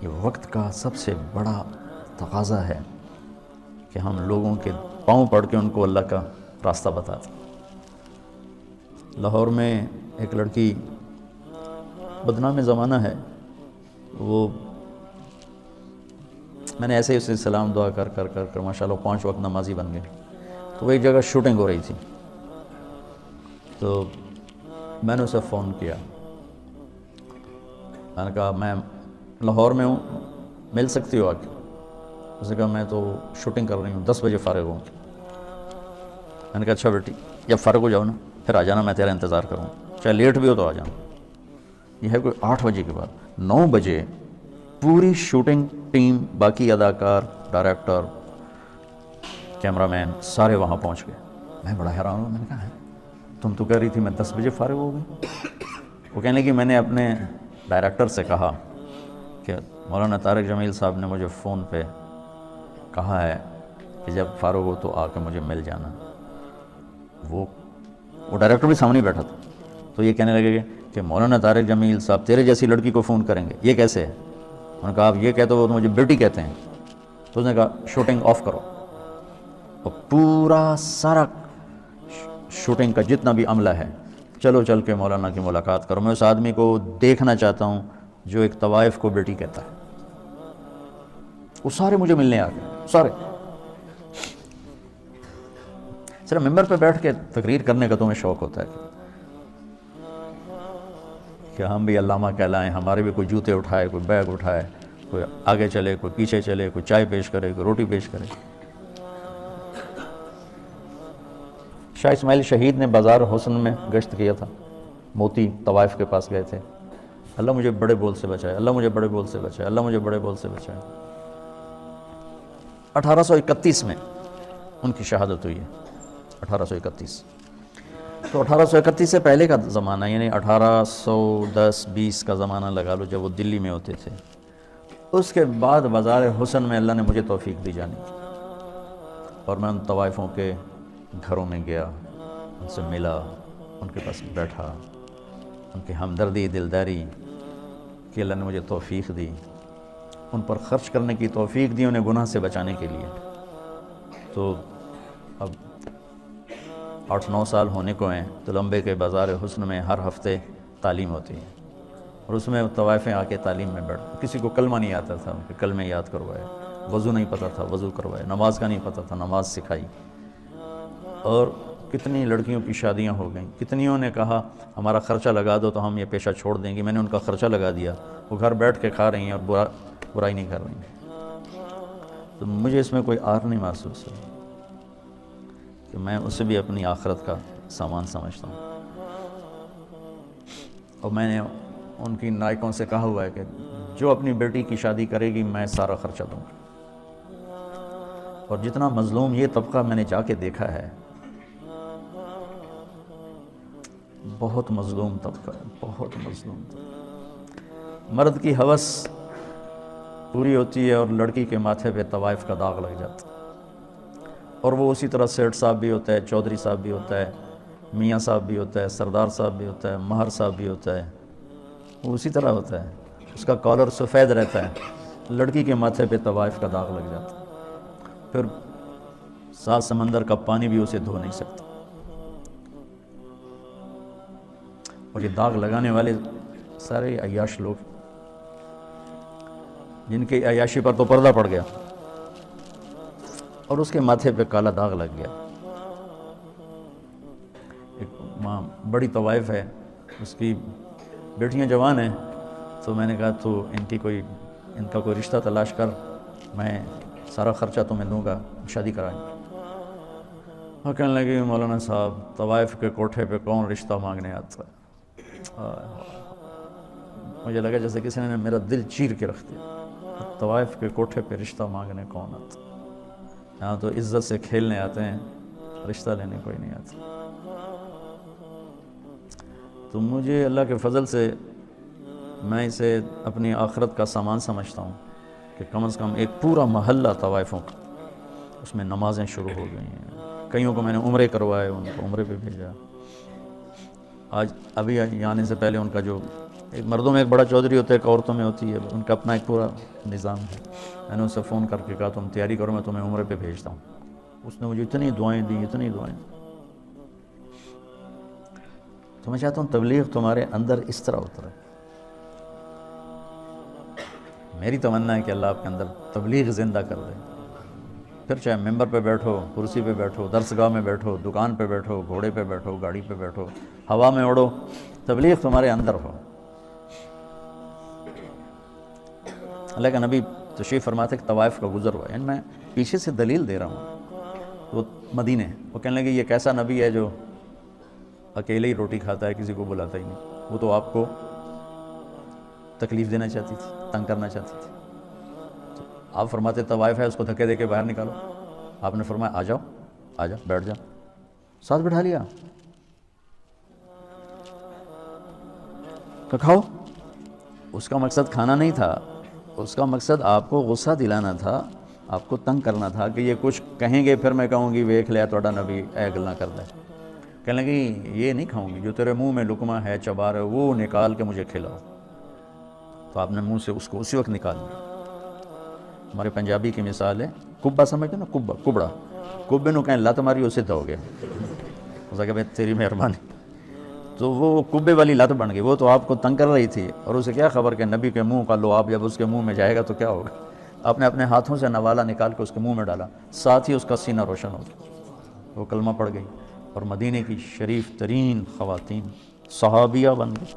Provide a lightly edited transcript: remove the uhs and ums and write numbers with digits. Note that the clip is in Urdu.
یہ وقت کا سب سے بڑا تقاضا ہے کہ ہم لوگوں کے پاؤں پڑھ کے ان کو اللہ کا راستہ بتاتے. لاہور میں ایک لڑکی بدنام زمانہ ہے، وہ میں نے ایسے ہی اسے سلام دعا کر کر کر کر ماشاءاللہ 5 وقت نمازی بن گئی. تو وہ ایک جگہ شوٹنگ ہو رہی تھی، تو میں نے اسے فون کیا. میں نے کہا میں لاہور میں ہوں، مل سکتی ہو آ کے؟ اس نے کہا میں تو شوٹنگ کر رہی ہوں، 10 بجے فارغ ہوں. میں نے کہا اچھا بیٹی، جب فارغ ہو جاؤ نا پھر آ جانا، میں تیرا انتظار کروں، چاہے لیٹ بھی ہو تو آ جانا. یہ ہے کوئی 8 بجے کے بعد. 9 بجے پوری شوٹنگ ٹیم، باقی اداکار، ڈائریکٹر، کیمرہ مین سارے وہاں پہنچ گئے. میں بڑا حیران ہوں. میں نے کہا ہے تم تو کہہ رہی تھی میں 10 بجے فارغ ہو گئی. وہ کہنے کہ میں نے اپنے ڈائریکٹر سے کہا کہ مولانا طارق جمیل صاحب نے مجھے فون پہ کہا ہے کہ جب فارغ ہو تو آ کے مجھے مل جانا. وہ ڈائریکٹر بھی سامنے بیٹھا تھا. تو یہ کہنے لگے کہ مولانا طارق جمیل صاحب تیرے جیسی لڑکی کو فون کریں گے، یہ کیسے ہے؟ انہوں نے کہا آپ یہ کہتے ہو تو مجھے بیٹی کہتے ہیں. تو اس نے کہا شوٹنگ آف کرو. اور پورا سارا شوٹنگ کا جتنا بھی عملہ ہے، چلو چل کے مولانا کی ملاقات کرو. میں اس آدمی کو دیکھنا چاہتا ہوں جو ایک طوائف کو بیٹی کہتا ہے. وہ سارے مجھے ملنے آ گئے، سارے. صرف ممبر پہ بیٹھ کے تقریر کرنے کا تمہیں شوق ہوتا ہے کہ ہم بھی علامہ کہلائیں، ہمارے بھی کوئی جوتے اٹھائے، کوئی بیگ اٹھائے، کوئی آگے چلے، کوئی پیچھے چلے، کوئی چائے پیش کرے، کوئی روٹی پیش کرے. شاہ اسماعیل شہید نے بازار حسن میں گشت کیا تھا، موتی طوائف کے پاس گئے تھے. اللہ مجھے بڑے بول سے بچائے، اللہ مجھے بڑے بول سے بچائے، اللہ مجھے بڑے بول سے بچائے. 1831 میں ان کی شہادت ہوئی ہے. 1831. تو 1831 سے پہلے کا زمانہ، یعنی 1810-20 کا زمانہ لگا لو، جب وہ دلی میں ہوتے تھے. اس کے بعد بازار حسن میں اللہ نے مجھے توفیق دی جانی، اور میں ان طوائفوں کے گھروں میں گیا، ان سے ملا، ان کے پاس بیٹھا، ان کی ہمدردی، دلداری کہ اللہ نے مجھے توفیق دی، ان پر خرچ کرنے کی توفیق دی، انہیں گناہ سے بچانے کے لیے. تو اب 8-9 سال ہونے کو ہیں. تو لمبے کے بازار حسن میں ہر ہفتے تعلیم ہوتی ہے، اور اس میں طوائفیں آ کے تعلیم میں بیٹھ. کسی کو کلمہ نہیں آتا تھا، ان کے کلمے یاد کروائے. وضو نہیں پتہ تھا، وضو کروائے. نماز کا نہیں پتہ تھا، نماز سکھائی. اور کتنی لڑکیوں کی شادیاں ہو گئیں. کتنیوں نے کہا ہمارا خرچہ لگا دو تو ہم یہ پیشہ چھوڑ دیں گے. میں نے ان کا خرچہ لگا دیا، وہ گھر بیٹھ کے کھا رہی ہیں اور برائی نہیں کر رہی ہیں. تو مجھے اس میں کوئی آر نہیں محسوس ہوئی کہ میں اسے بھی اپنی آخرت کا سامان سمجھتا ہوں. اور میں نے ان کی نائکوں سے کہا ہوا ہے کہ جو اپنی بیٹی کی شادی کرے گی میں سارا خرچہ دوں گا. اور جتنا مظلوم یہ طبقہ میں نے جا کے دیکھا ہے، بہت مظلوم طبقہ ہے، بہت مظلوم طبقہ. مرد کی ہوس پوری ہوتی ہے اور لڑکی کے ماتھے پہ طوائف کا داغ لگ جاتا ہے. اور وہ اسی طرح سیٹھ صاحب بھی ہوتا ہے، چودھری صاحب بھی ہوتا ہے، میاں صاحب بھی ہوتا ہے، سردار صاحب بھی ہوتا ہے، مہر صاحب بھی ہوتا ہے. وہ اسی طرح ہوتا ہے. اس کا کالر سفید رہتا ہے، لڑکی کے ماتھے پہ طوائف کا داغ لگ جاتا ہے. پھر 7 سمندر کا پانی بھی اسے دھو نہیں سکتا. اور یہ داغ لگانے والے سارے عیاش لوگ، جن کی عیاشی پر تو پردہ پڑ گیا اور اس کے ماتھے پہ کالا داغ لگ گیا. ایک ماں بڑی طوائف ہے، اس کی بیٹیاں جوان ہیں. تو میں نے کہا تو ان کا کوئی رشتہ تلاش کر، میں سارا خرچہ تمہیں دوں گا، شادی کرائیں. اور کہنے لگے مولانا صاحب طوائف کے کوٹھے پہ کون رشتہ مانگنے آتا ہے. مجھے لگا جیسے کسی نے میرا دل چیر کے رکھ دیا. طوائف کے کوٹھے پہ رشتہ مانگنے کون آتا؟ یہاں تو عزت سے کھیلنے آتے ہیں، رشتہ لینے کوئی نہیں آتا. تو مجھے اللہ کے فضل سے میں اسے اپنی آخرت کا سامان سمجھتا ہوں کہ کم از کم ایک پورا محلہ طوائفوں کا، اس میں نمازیں شروع ہو گئی ہیں. کئیوں کو میں نے عمرے کروائے، ان کو عمرے پہ بھیجا. آج ابھی آنے سے پہلے ان کا جو ایک مردوں میں ایک بڑا چودھری ہوتا ہے، ایک عورتوں میں ہوتی ہے، ان کا اپنا ایک پورا نظام ہے. میں نے ان سے فون کر کے کہا تم تیاری کرو، میں تمہیں عمرے پہ بھیجتا ہوں. اس نے مجھے اتنی دعائیں دیں، اتنی دعائیں. تو میں چاہتا ہوں تبلیغ تمہارے اندر اس طرح اترے. میری تمنا ہے کہ اللہ آپ کے اندر تبلیغ زندہ کر دے. پھر چاہے ممبر پہ بیٹھو، کرسی پہ بیٹھو، درسگاہ میں بیٹھو، دکان پہ بیٹھو، گھوڑے پہ بیٹھو، گاڑی پہ بیٹھو، ہوا میں اڑو، تبلیغ تمہارے اندر ہو. اللہ کا نبی تشریف فرماتے کہ طوائف کا گزر ہوا، یعنی میں پیچھے سے دلیل دے رہا ہوں. وہ مدینے، وہ کہنے لگے یہ کیسا نبی ہے جو اکیلے ہی روٹی کھاتا ہے، کسی کو بلاتا ہی نہیں. وہ تو آپ کو تکلیف دینا چاہتی تھی، تنگ کرنا چاہتی تھی. آپ فرماتے طوائف ہے، اس کو دھکے دے کے باہر نکالو. آپ نے فرمایا آ جاؤ، آ جاؤ، بیٹھ جاؤ. ساتھ بٹھا لیا کہ کھاؤ. اس کا مقصد کھانا نہیں تھا، اس کا مقصد آپ کو غصہ دلانا تھا، آپ کو تنگ کرنا تھا کہ یہ کچھ کہیں گے پھر میں کہوں گی ویکھ لیا توڑا نبی اے گلاں کردا ہے. کہنے لگی یہ نہیں کھاؤں گی، جو تیرے منہ میں لقمہ ہے چبا رہے وہ نکال کے مجھے کھلاؤ. تو آپ نے منہ سے اس کو اسی وقت نکال لیا. ہمارے پنجابی کی مثال ہے کبا، سمجھتے نا، کبا، کبڑا. کبے نو کہیں لت ماری اسے ہو گیا. اس کہ بھائی تیری مہربانی. تو وہ کبے والی لت بن گئی. وہ تو آپ کو تنگ کر رہی تھی، اور اسے کیا خبر کہ نبی کے منہ کا لعاب جب اس کے منہ میں جائے گا تو کیا ہوگا. آپ نے اپنے ہاتھوں سے نوالا نکال کے اس کے منہ میں ڈالا، ساتھ ہی اس کا سینہ روشن ہو گیا. وہ کلمہ پڑھ گئی اور مدینے کی شریف ترین خواتین صحابیہ بن گئی.